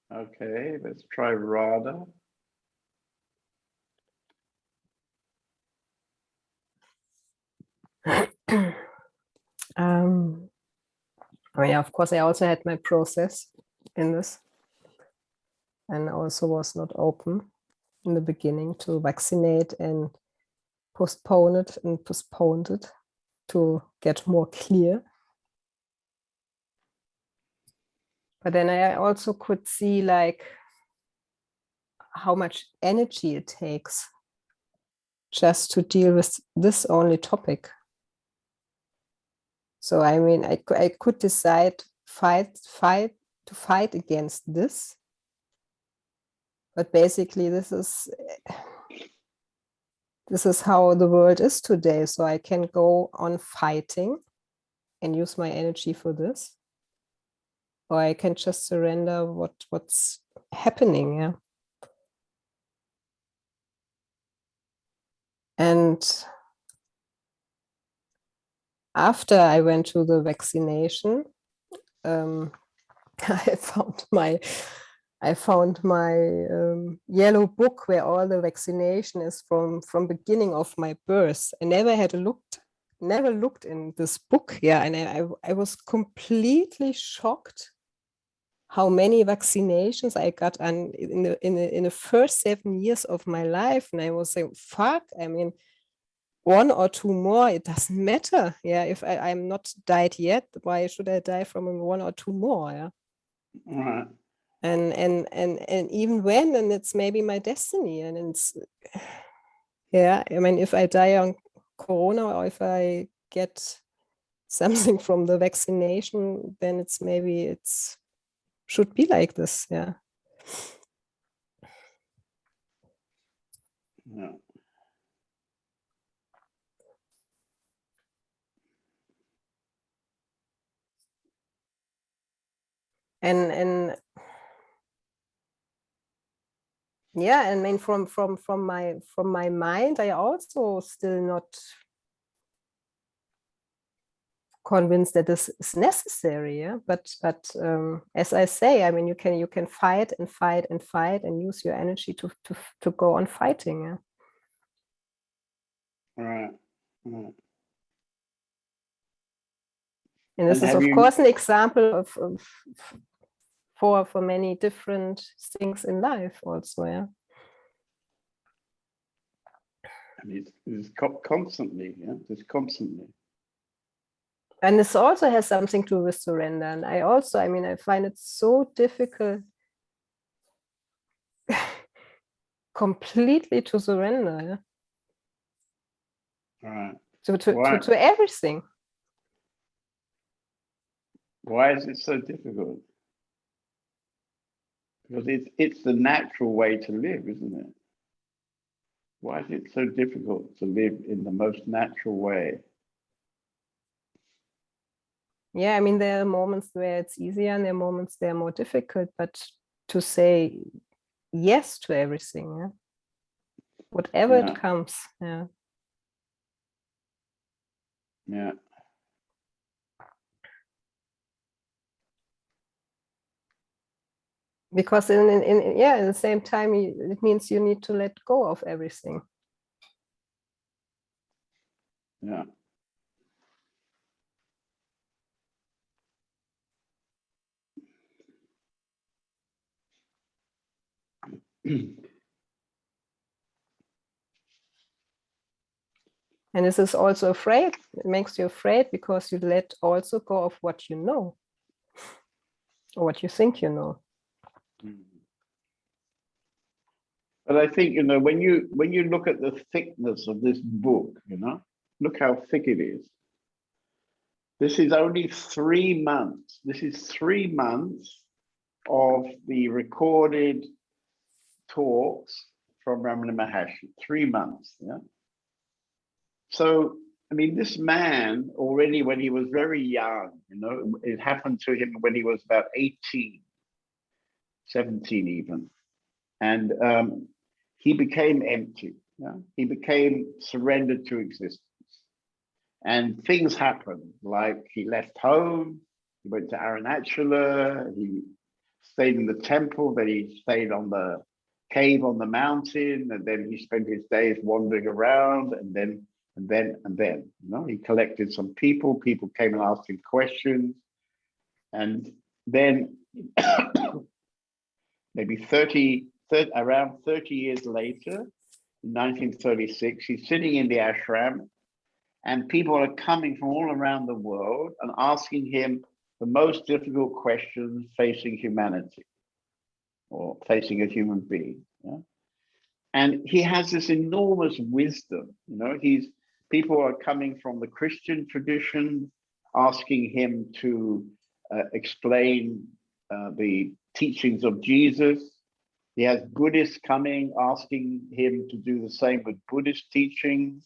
Okay, let's try Radha. Of course, I also had my process in this, and also was not open in the beginning to vaccinate, and postponed it to get more clear. But then I also could see how much energy it takes just to deal with this only topic. So I could decide to fight against this, but basically this is how the world is today. So I can go on fighting and use my energy for this, or I can just surrender what's happening. Yeah. And after I went to the vaccination, I found my yellow book where all the vaccination is from beginning of my birth. I never looked in this book. Yeah, and I was completely shocked how many vaccinations I got in the first 7 years of my life, and I was saying, fuck, I mean, 1 or 2 more, it doesn't matter. Yeah, if I'm not died yet, why should I die from 1 or 2 more? Yeah. Right. And even when, and it's maybe my destiny, and it's, yeah, I mean, if I die on Corona, or if I get something from the vaccination, then it's maybe it's should be like this. Yeah. Yeah. And yeah, I mean, from my mind, I also still not convinced that this is necessary. Yeah, but as I say, I mean, you can fight and fight and fight and use your energy to go on fighting. Yeah. Right. Right. And this And is, have of you, course, an example of for many different things in life also. Yeah. and it's constantly, yeah, just constantly. And this also has something to do with surrender. And I mean, I find it so difficult completely to surrender. All right. Yeah? To everything. Why is it so difficult? Because it's the natural way to live, isn't it? Why is it so difficult to live in the most natural way? Yeah, I mean, there are moments where it's easier and there are moments that are more difficult, but to say yes to everything, yeah? Whatever it comes, yeah. Yeah. Because in the same time, it means you need to let go of everything. Yeah. And this is also afraid. It makes you afraid because you let also go of what you know, or what you think you know. But I think, you know, when you look at the thickness of this book, you know, look how thick it is. This is only 3 months. This is 3 months of the recorded talks from Ramana Maharshi. 3 months, yeah. So, I mean, this man already, when he was very young, you know, it happened to him when he was about 18, 17 even. And he became empty. Yeah? He became surrendered to existence. And things happened, like he left home, he went to Arunachala, he stayed in the temple, then he stayed on the cave on the mountain, and then he spent his days wandering around, and then, you know, he collected some people came and asked him questions. And then maybe around 30 years later, in 1936, he's sitting in the ashram, and people are coming from all around the world and asking him the most difficult questions facing humanity or facing a human being. Yeah? And he has this enormous wisdom. You know, people are coming from the Christian tradition, asking him to explain the teachings of Jesus. He has Buddhists coming, asking him to do the same with Buddhist teachings.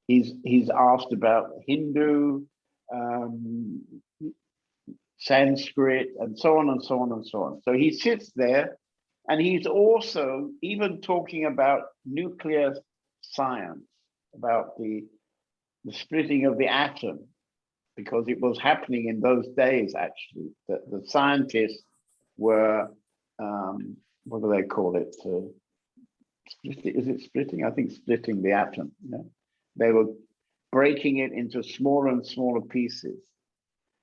He's asked about Hindu, Sanskrit, and so on and so on and so on. So he sits there, and he's also even talking about nuclear science, about the splitting of the atom, because it was happening in those days, actually, that the scientists were, what do they call it? Is it splitting? I think splitting the atom. Yeah? They were breaking it into smaller and smaller pieces.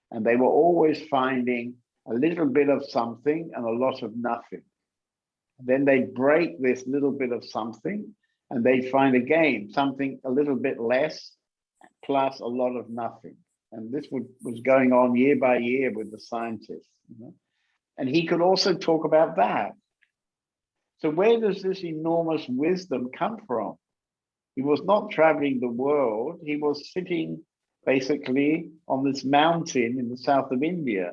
And they were always finding a little bit of something and a lot of nothing. Then they break this little bit of something and they find again something a little bit less plus a lot of nothing. And this was going on year by year with the scientists. You know? And he could also talk about that. So where does this enormous wisdom come from? He was not traveling the world. He was sitting basically on this mountain in the south of India.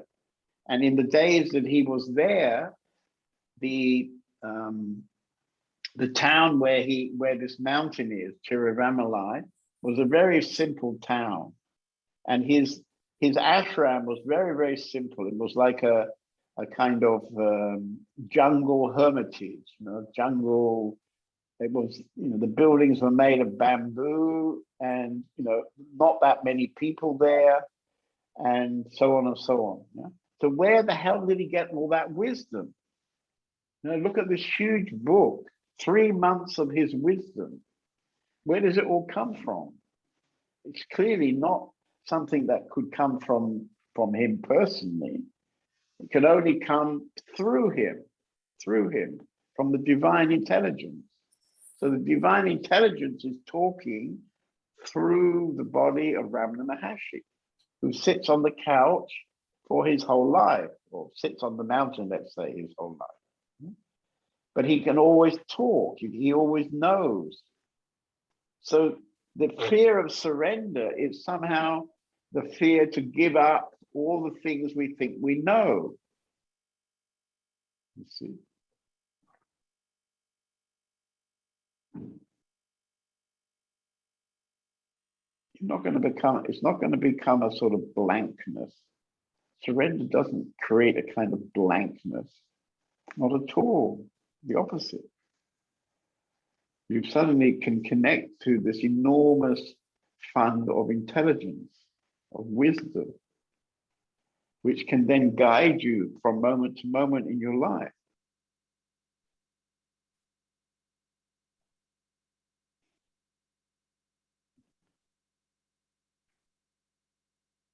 And in the days that he was there, the town where this mountain is, Tiruvannamalai, was a very simple town. And his ashram was very, very simple. It was like a kind of jungle hermitage, you know, jungle. It was, you know, the buildings were made of bamboo and, you know, not that many people there and so on and so on. Yeah? So where the hell did he get all that wisdom? You know, look at this huge book, 3 months of his wisdom. Where does it all come from? It's clearly not something that could come from him personally. It can only come through him, from the divine intelligence. So the divine intelligence is talking through the body of Ramana Maharshi, who sits on the couch for his whole life, or sits on the mountain, let's say, his whole life. But he can always talk, he always knows. So the fear of surrender is somehow the fear to give up all the things we think we know. You see? It's not going to become a sort of blankness. Surrender doesn't create a kind of blankness. Not at all. The opposite. You suddenly can connect to this enormous fund of intelligence, of wisdom, which can then guide you from moment to moment in your life.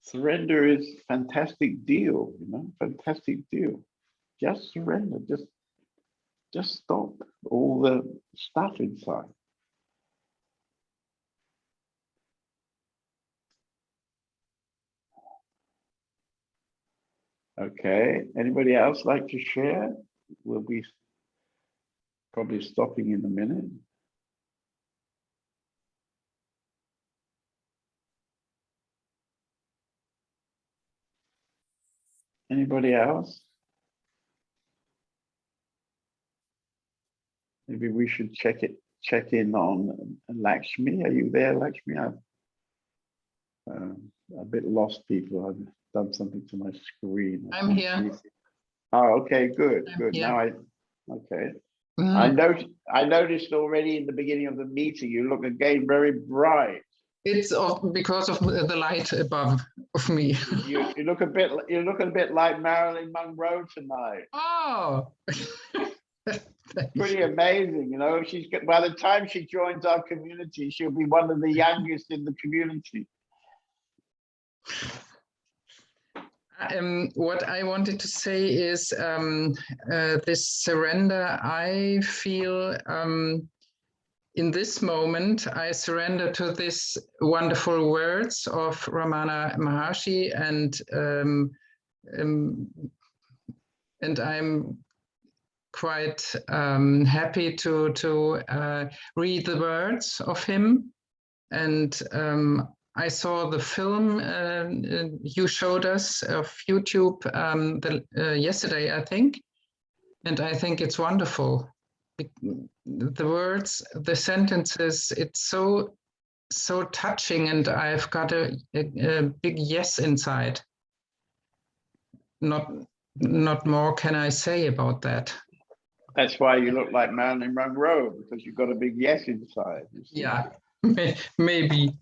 Surrender is a fantastic deal, you know, fantastic deal. Just surrender, just stop all the stuff inside. Okay, anybody else like to share? We'll be probably stopping in a minute. Anybody else? Maybe we should check in on Lakshmi. Are you there, Lakshmi? I'm a bit lost, people. I've done something to my screen. I'm here. Oh, okay, good. Here. Now okay. I noticed already in the beginning of the meeting, you look again very bright. It's because of the light above of me. You look a bit like Marilyn Monroe tonight. Oh. Pretty amazing, you know. By the time she joins our community, she'll be one of the youngest in the community. What I wanted to say is this surrender. I feel in this moment, I surrender to these wonderful words of Ramana Maharshi, and I'm quite happy to read the words of him. And I saw the film you showed us of YouTube yesterday, I think, and I think it's wonderful. The words, the sentences, it's so touching, and I've got a big yes inside. Not more can I say about that. That's why you look like Marilyn Monroe, because you've got a big yes inside. Yeah, maybe.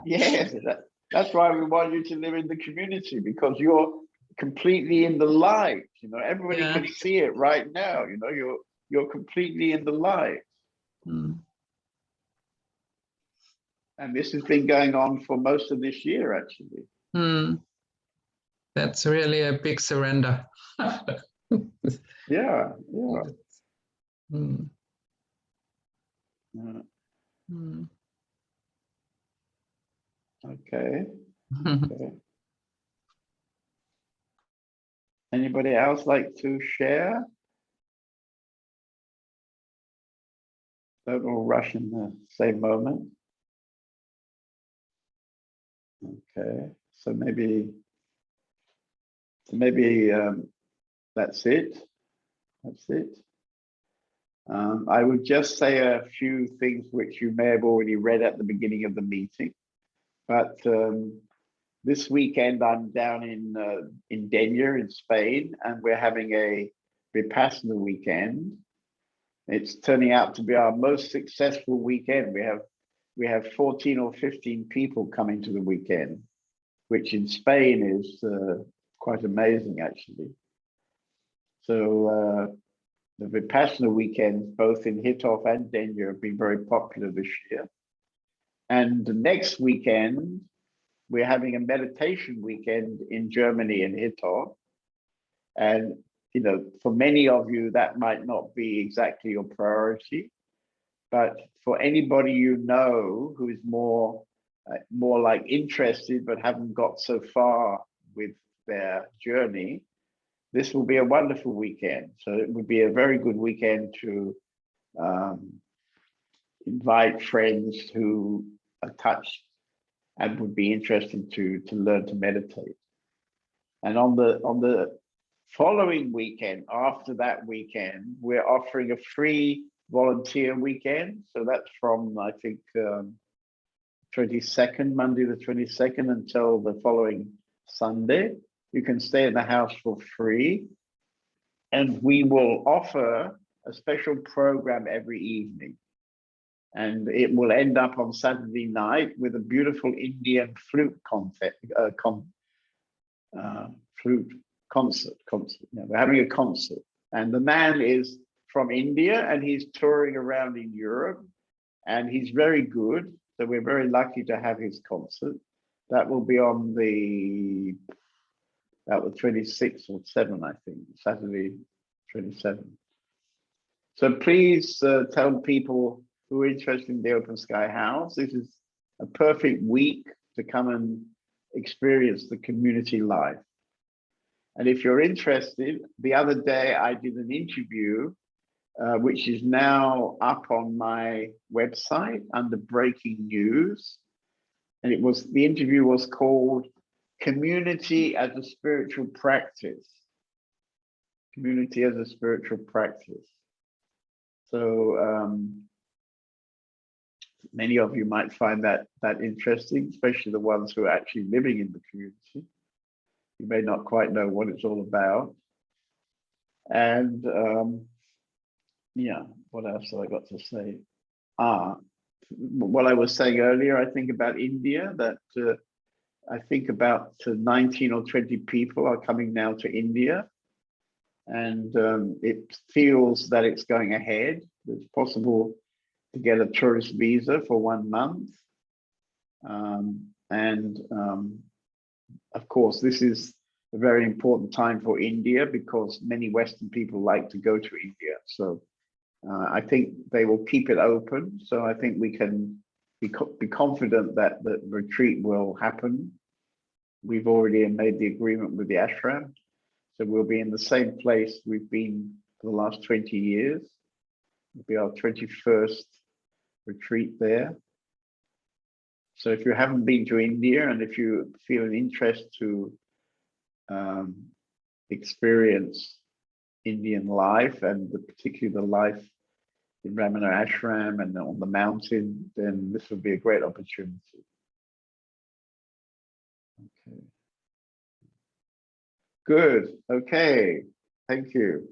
Yes, that's why we want you to live in the community, because you're completely in the light. You know, everybody can see it right now. You know, you're completely in the light. And this has been going on for most of this year, actually. That's really a big surrender. Yeah. Mm. Yeah. Mm. Okay. Okay. Anybody else like to share? Don't all rush in the same moment. Okay. So maybe that's it. That's it. I would just say a few things which you may have already read at the beginning of the meeting, but this weekend I'm down in Denia in Spain, and we're having a Vipassana weekend. It's turning out to be our most successful weekend. We have 14 or 15 people coming to the weekend, which in Spain is quite amazing, actually. So the Vipassana weekends, both in Hitov and Denia, have been very popular this year. And the next weekend, we're having a meditation weekend in Germany in Hitov. And, you know, for many of you, that might not be exactly your priority, but for anybody you know who is more like interested but haven't got so far with their journey, this will be a wonderful weekend. So it would be a very good weekend to invite friends who are touched and would be interested to learn to meditate. And on the following weekend, after that weekend, we're offering a free volunteer weekend. So that's from, I think, 22nd, Monday the 22nd until the following Sunday. You can stay in the house for free. And we will offer a special program every evening. And it will end up on Saturday night with a beautiful Indian flute concert. Yeah, we're having a concert. And the man is from India and he's touring around in Europe and he's very good. So we're very lucky to have his concert. That will be on about the 26th or 7th, I think, Saturday 27th. So please tell people who are interested in the Open Sky House, this is a perfect week to come and experience the community life. And if you're interested, the other day I did an interview, which is now up on my website under breaking news. And the interview was called Community as a Spiritual Practice. Community as a Spiritual Practice. So many of you might find that interesting, especially the ones who are actually living in the community. You may not quite know what it's all about. And yeah, what else have I got to say? What I was saying earlier, I think about India, that I think about 19 or 20 people are coming now to India. And it feels that it's going ahead. It's possible to get a tourist visa for 1 month. Of course, this is a very important time for India because many Western people like to go to India. So I think they will keep it open. So I think we can be confident that the retreat will happen. We've already made the agreement with the ashram. So we'll be in the same place we've been for the last 20 years. It'll be our 21st retreat there. So if you haven't been to India and if you feel an interest to experience Indian life and particularly the life in Ramana Ashram and on the mountain, then this would be a great opportunity. Okay. Good. Okay. Thank you.